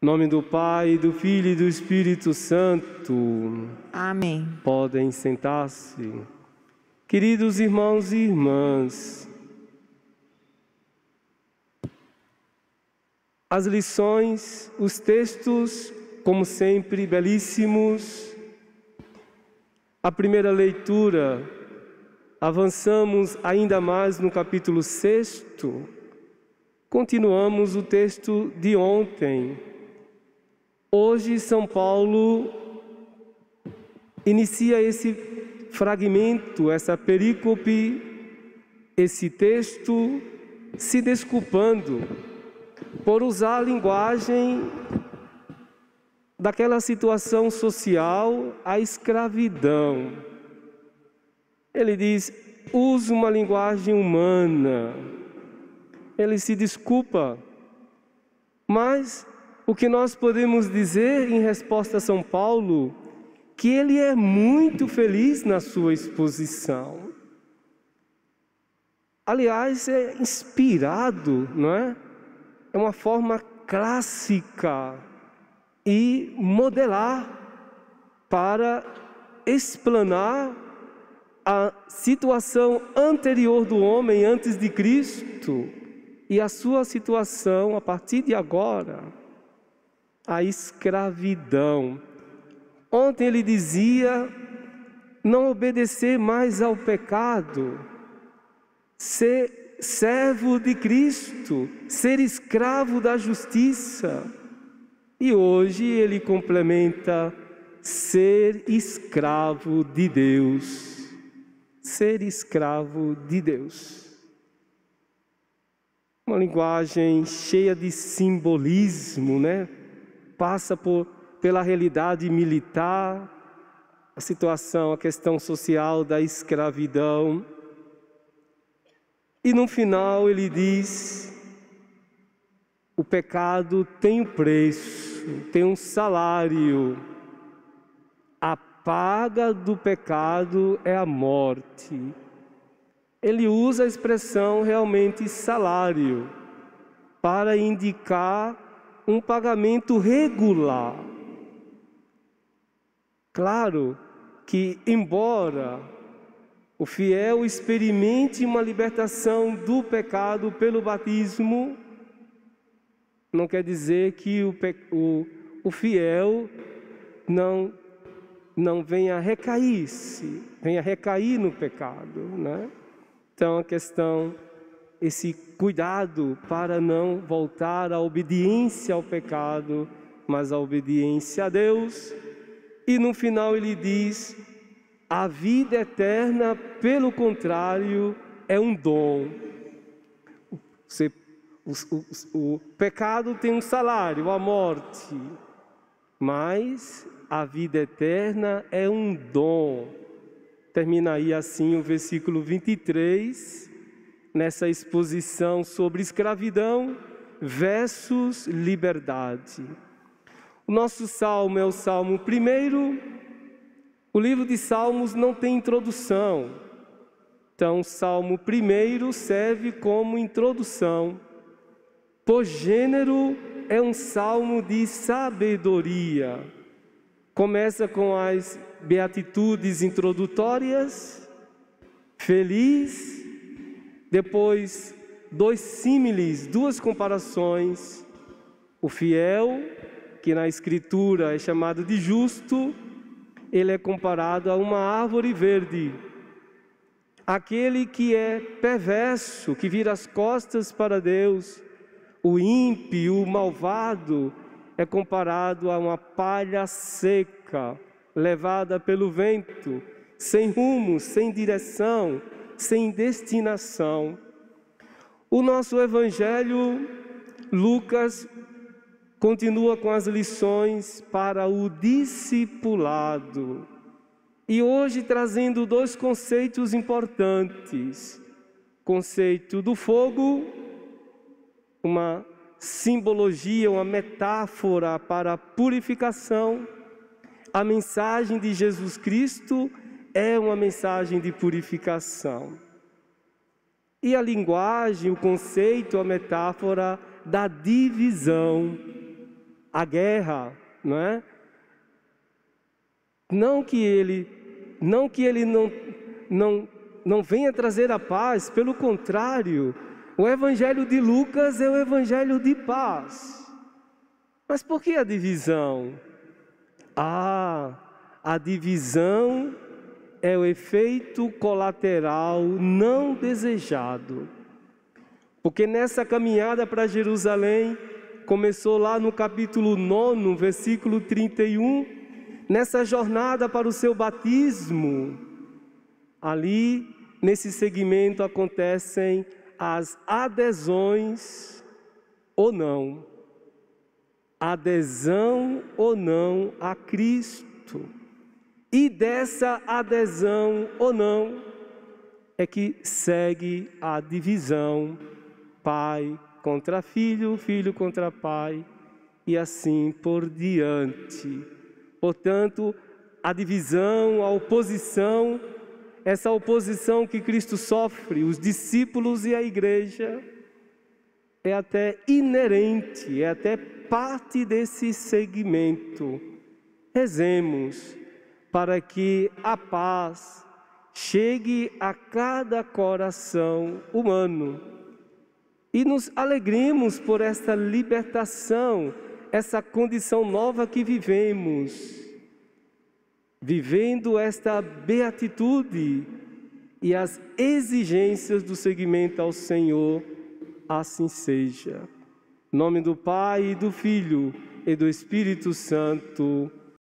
Em nome do Pai, do Filho e do Espírito Santo. Amém. Podem sentar-se. Queridos irmãos e irmãs, as lições, os textos, como sempre, belíssimos. A primeira leitura, avançamos ainda mais no capítulo 6. Continuamos o texto de ontem. Hoje, São Paulo inicia esse fragmento, essa perícope, esse texto, se desculpando por usar a linguagem daquela situação social, a escravidão. Ele diz, usa uma linguagem humana. Ele se desculpa, mas o que nós podemos dizer em resposta a São Paulo, que ele é muito feliz na sua exposição. Aliás, é inspirado, não é? É uma forma clássica e modelar para explanar a situação anterior do homem antes de Cristo e a sua situação a partir de agora, a escravidão. Ontem ele dizia não obedecer mais ao pecado, ser servo de Cristo, ser escravo da justiça. E hoje ele complementa ser escravo de Deus. Ser escravo de Deus. Uma linguagem cheia de simbolismo, né? Passa pela realidade militar, a situação, a questão social da escravidão. E no final ele diz, o pecado tem um preço, tem um salário. A paga do pecado é a morte. Ele usa a expressão realmente salário para indicar um pagamento regular. Claro que, embora o fiel experimente uma libertação do pecado pelo batismo, não quer dizer que o fiel não venha recair no pecado, né? Então a questão, esse cuidado para não voltar à obediência ao pecado, mas à obediência a Deus. E no final ele diz, a vida eterna, pelo contrário, é um dom. O pecado tem um salário, a morte, mas a vida eterna é um dom. Termina aí assim o versículo 23, nessa exposição sobre escravidão versus liberdade. O nosso salmo é o Salmo 1. O livro de Salmos não tem introdução. Então, o Salmo 1 serve como introdução. Por gênero, é um salmo de sabedoria. Começa com as beatitudes introdutórias, feliz, depois 2 símiles, 2 comparações. O fiel, que na Escritura é chamado de justo, ele é comparado a uma árvore verde. Aquele que é perverso, que vira as costas para Deus, o ímpio, o malvado, é comparado a uma palha seca, levada pelo vento, sem rumo, sem direção, sem destinação. O nosso Evangelho, Lucas, continua com as lições para o discipulado. E hoje trazendo 2 conceitos importantes. Conceito do fogo, uma simbologia, uma metáfora para a purificação. A mensagem de Jesus Cristo é uma mensagem de purificação. E a linguagem, o conceito, a metáfora da divisão. a guerra, não é? Não que ele não venha trazer a paz, pelo contrário, o Evangelho de Lucas é o Evangelho de paz. Mas por que a divisão? A divisão é o efeito colateral não desejado. Porque nessa caminhada para Jerusalém, começou lá no capítulo 9, versículo 31, nessa jornada para o seu batismo, ali, nesse segmento, acontecem as adesões ou não. Adesão ou não a Cristo. E dessa adesão ou não é que segue a divisão, pai contra filho, filho contra pai, e assim por diante. Portanto, a divisão, a oposição, essa oposição que Cristo sofre, os discípulos e a igreja, é até inerente, é até parte desse segmento. Rezemos para que a paz chegue a cada coração humano e nos alegremos por esta libertação, essa condição nova que vivemos, vivendo esta beatitude e as exigências do seguimento ao Senhor, assim seja. Em nome do Pai, e do Filho e do Espírito Santo.